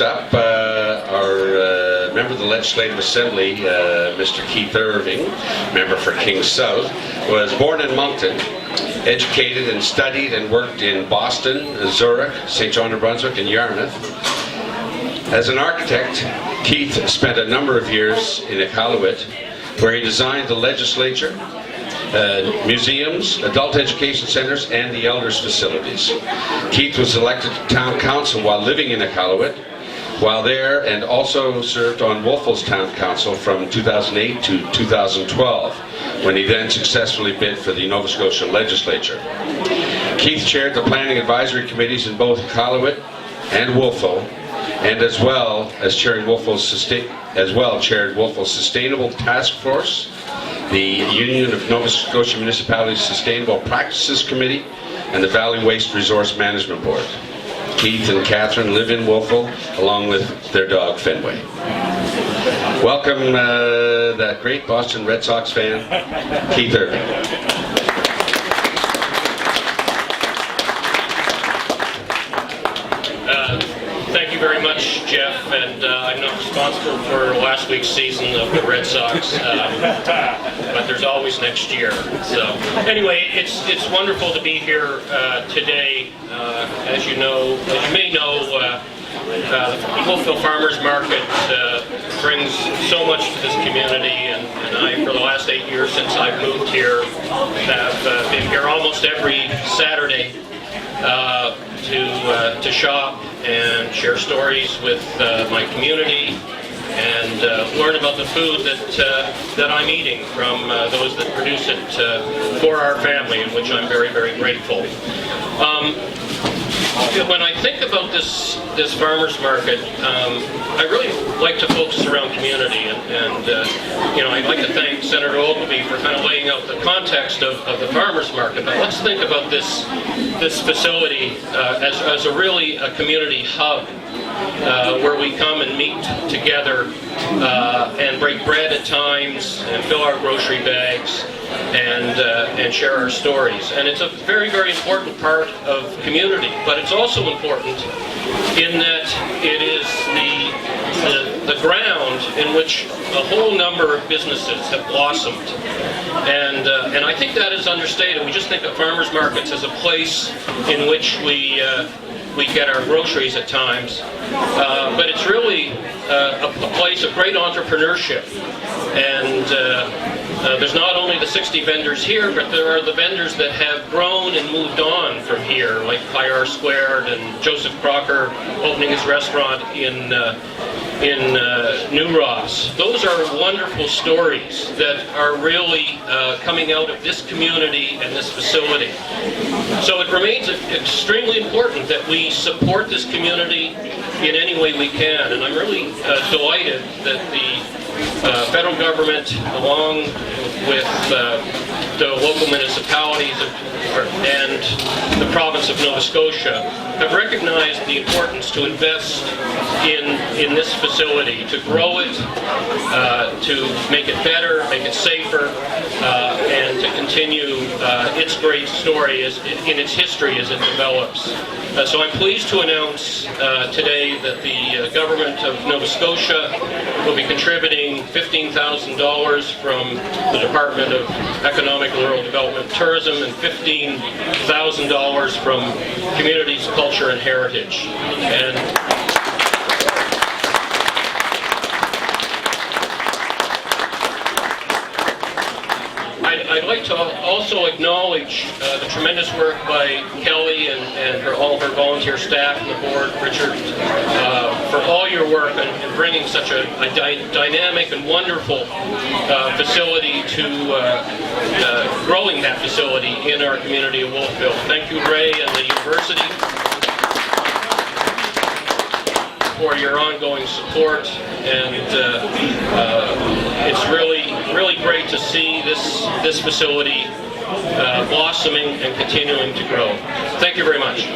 Up, our member of the Legislative Assembly, Mr. Keith Irving, member for King South, was born in Moncton, educated and studied and worked in Boston, Zurich, St. John, New Brunswick, and Yarmouth. As an architect, Keith spent a number of years in Iqaluit, where he designed the legislature, museums, adult education centers, and the elders facilities. Keith was elected to town council while living in Iqaluit, while there, and also served on Wolfville's town council from 2008 to 2012, when he then successfully bid for the Nova Scotia legislature. Keith chaired the planning advisory committees in both Iqaluit and Wolfville, and as well as chaired Wolfville's Sustainable Task Force, the Union of Nova Scotia Municipalities Sustainable Practices Committee, and the Valley Waste Resource Management Board. Keith and Catherine live in Wolfville, along with their dog Fenway. Welcome that great Boston Red Sox fan, Keith Irving. Thank you very much, Jeff, and I'm not responsible for last week's season of the Red Sox, but there's always next year. So anyway, it's wonderful to be here today. As you may know, the Wolfville Farmers Market brings so much to this community, and I, for the last 8 years since I've moved here, have been here almost every Saturday to shop and share stories with my community and learn about the food that I'm eating from those that produce it for our family, in which I'm very, very grateful. When I think about this farmers market, I really like to focus around community, and I'd like to thank Senator Ogilvie for kind of laying out the context of the farmers market. But let's think about this facility as a community hub where we come and meet together and break bread at times and fill our grocery bags and share our stories. And it's a very, very important part of community, but it's also important in that it is the ground in which a whole number of businesses have blossomed. And I think that is understated. We just think of farmers markets as a place in which we get our groceries at times, but it's really a place of great entrepreneurship. And there's not only the 60 vendors here, but there are the vendors that have grown and moved on from here, like Pyar Squared and Joseph Crocker opening his restaurant in New Ross. Those are wonderful stories that are really coming out of this community and this facility. So it remains extremely important that we support this community in any way we can, and I'm really delighted that the federal government, along with the local municipalities and the province of Nova Scotia, have recognized the importance to invest in this facility, to grow it, to make it better, make it safer, and to continue its great story in its history as it develops. So I'm pleased to announce today that the government of Nova Scotia will be contributing $15,000 from the Department of Economic and Rural Development and Tourism, and $15,000 from Communities, Culture and Heritage. And I'd like to also acknowledge the tremendous work by Kelly and all of her volunteer staff and the board, Richard, for all your work in bringing such a dynamic and wonderful facility to growing that facility in our community of Wolfville. Thank you, Ray, and the university for your ongoing support, and it's really great to see this facility blossoming and continuing to grow. Thank you very much.